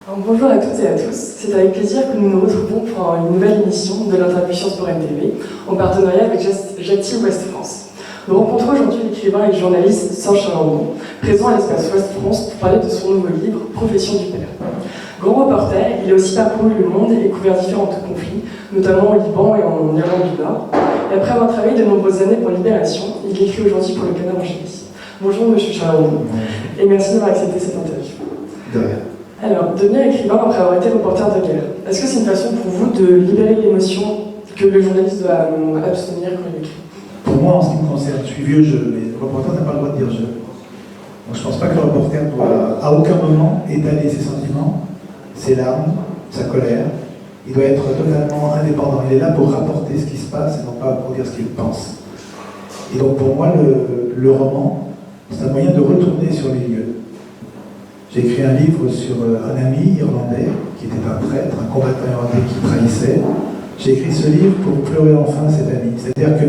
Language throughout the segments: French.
Alors, bonjour à toutes et à tous, c'est avec plaisir que nous nous retrouvons pour une nouvelle émission de l'interview Sciences pour NTV en partenariat avec Jati Ouest France. Nous rencontrons aujourd'hui l'écrivain et journaliste Serge Chalandon, présent à l'Espace Ouest France pour parler de son nouveau livre Profession du père. Grand reporter, il a aussi parcouru le monde et couvert différents conflits, notamment au Liban et en Irlande du Nord. Et après avoir travaillé de nombreuses années pour Libération, il écrit aujourd'hui pour le Canard enchaîné. Bonjour Monsieur Chalandon, et merci d'avoir accepté cette interview. De rien. Alors, devenir écrivain après avoir été reporter de guerre, est-ce que c'est une façon pour vous de libérer l'émotion que le journaliste doit abstenir quand il écrit? Pour moi, en ce qui me concerne, je suis vieux jeu, mais le reporter n'a pas le droit de dire je. Donc je ne pense pas que le reporter doit, à aucun moment, étaler ses sentiments, ses larmes, sa colère. Il doit être totalement indépendant. Il est là pour rapporter ce qui se passe et non pas pour dire ce qu'il pense. Et donc pour moi, le roman, c'est un moyen de retourner sur les lieux. J'ai écrit un livre sur un ami irlandais qui était un traître, un combattant irlandais qui trahissait. J'ai écrit ce livre pour pleurer enfin cet ami. C'est-à-dire que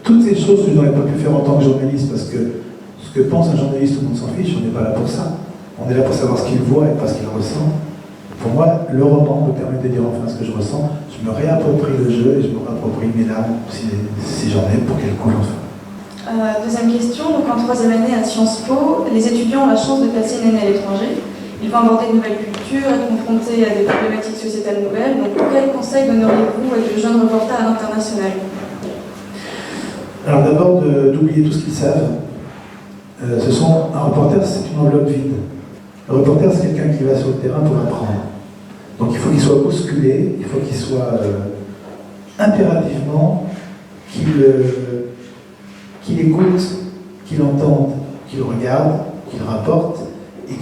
toutes ces choses que je n'aurais pas pu faire en tant que journaliste, parce que ce que pense un journaliste, tout le monde s'en fiche, on n'est pas là pour ça. On est là pour savoir ce qu'il voit et pas ce qu'il ressent. Pour moi, le roman me permet de dire enfin ce que je ressens. Je me réapproprie le jeu et je me réapproprie mes larmes, si j'en ai, pour qu'elles coulent enfin. Deuxième question, donc en troisième année à Sciences Po, les étudiants ont la chance de passer une année à l'étranger. Ils vont aborder de nouvelles cultures, être confrontés à des problématiques sociétales nouvelles. Donc quels conseils donneriez-vous à de jeunes reporters à l'international? Alors d'abord, d'oublier tout ce qu'ils savent. Un reporter, c'est une enveloppe vide. Le reporter, c'est quelqu'un qui va sur le terrain pour apprendre. Donc il faut qu'il soit bousculé, il faut qu'il soit impérativement qu'il écoute, qu'il entende, qu'il regarde, qu'il rapporte, et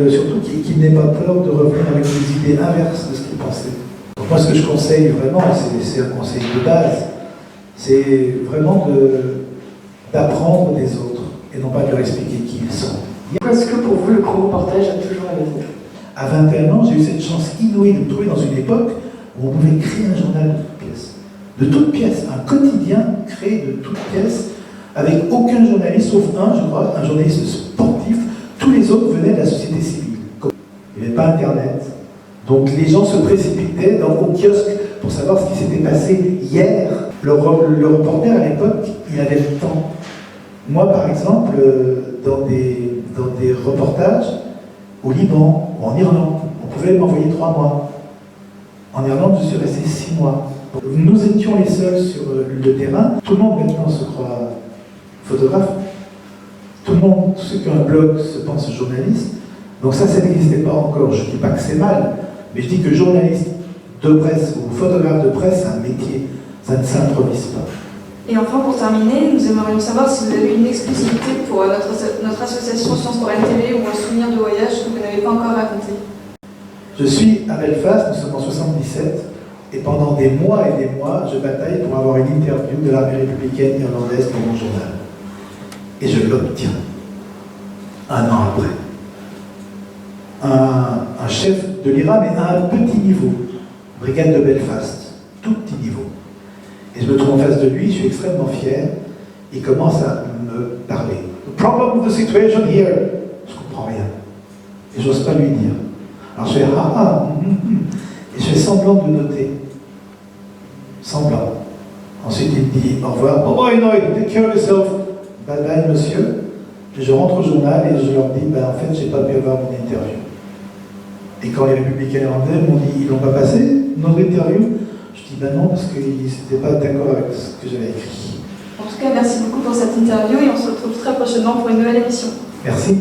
surtout qu'il n'ait pas peur de revenir avec des idées inverses de ce qu'il pensait. Donc moi, ce que je conseille vraiment, c'est un conseil de base, c'est vraiment d'apprendre des autres, et non pas de leur expliquer qui ils sont. Est-ce que pour vous, le chronoportage a toujours un avenir? À 21 ans, j'ai eu cette chance inouïe de me trouver dans une époque où on pouvait créer un journal de toutes pièces. De toutes pièces, un quotidien créé de toutes pièces, avec aucun journaliste, sauf un, je crois, un journaliste sportif. Tous les autres venaient de la société civile. Il n'y avait pas Internet. Donc les gens se précipitaient au kiosque pour savoir ce qui s'était passé hier. Le reporter, à l'époque, il avait le temps. Moi, par exemple, dans des reportages, au Liban, ou en Irlande, on pouvait m'envoyer 3 mois. En Irlande, je suis resté 6 mois. Nous étions les seuls sur le terrain. Tout le monde maintenant se croit photographe. Tout le monde, tous ceux qui ont un blog se pensent journaliste. Donc ça n'existait pas encore. Je ne dis pas que c'est mal, mais je dis que journaliste de presse ou photographe de presse, c'est un métier. Ça ne s'improvise pas. Et enfin, pour terminer, nous aimerions savoir si vous avez une exclusivité pour notre association Sciences pour NTV ou un souvenir de voyage que vous n'avez pas encore raconté. Je suis à Belfast, nous sommes en 77, et pendant des mois et des mois, je bataille pour avoir une interview de l'armée républicaine irlandaise pour mon journal. Et je l'obtiens. 1 an après. Un chef de l'IRA, mais à un petit niveau. Brigade de Belfast. Tout petit niveau. Et je me trouve en face de lui, je suis extrêmement fier. Il commence à me parler. The problem of the situation here. Je ne comprends rien. Et je n'ose pas lui dire. Alors je fais et je fais semblant de noter. Semblant. Ensuite il me dit au revoir. Oh boy, no, take care of yourself. Bye bye monsieur. Et je rentre au journal et je leur dis, en fait, j'ai pas pu avoir mon interview. Et quand les républicains irlandais m'ont dit, ils l'ont pas passé, notre interview, je dis, non, parce qu'ils n'étaient pas d'accord avec ce que j'avais écrit. En tout cas, merci beaucoup pour cette interview et on se retrouve très prochainement pour une nouvelle émission. Merci.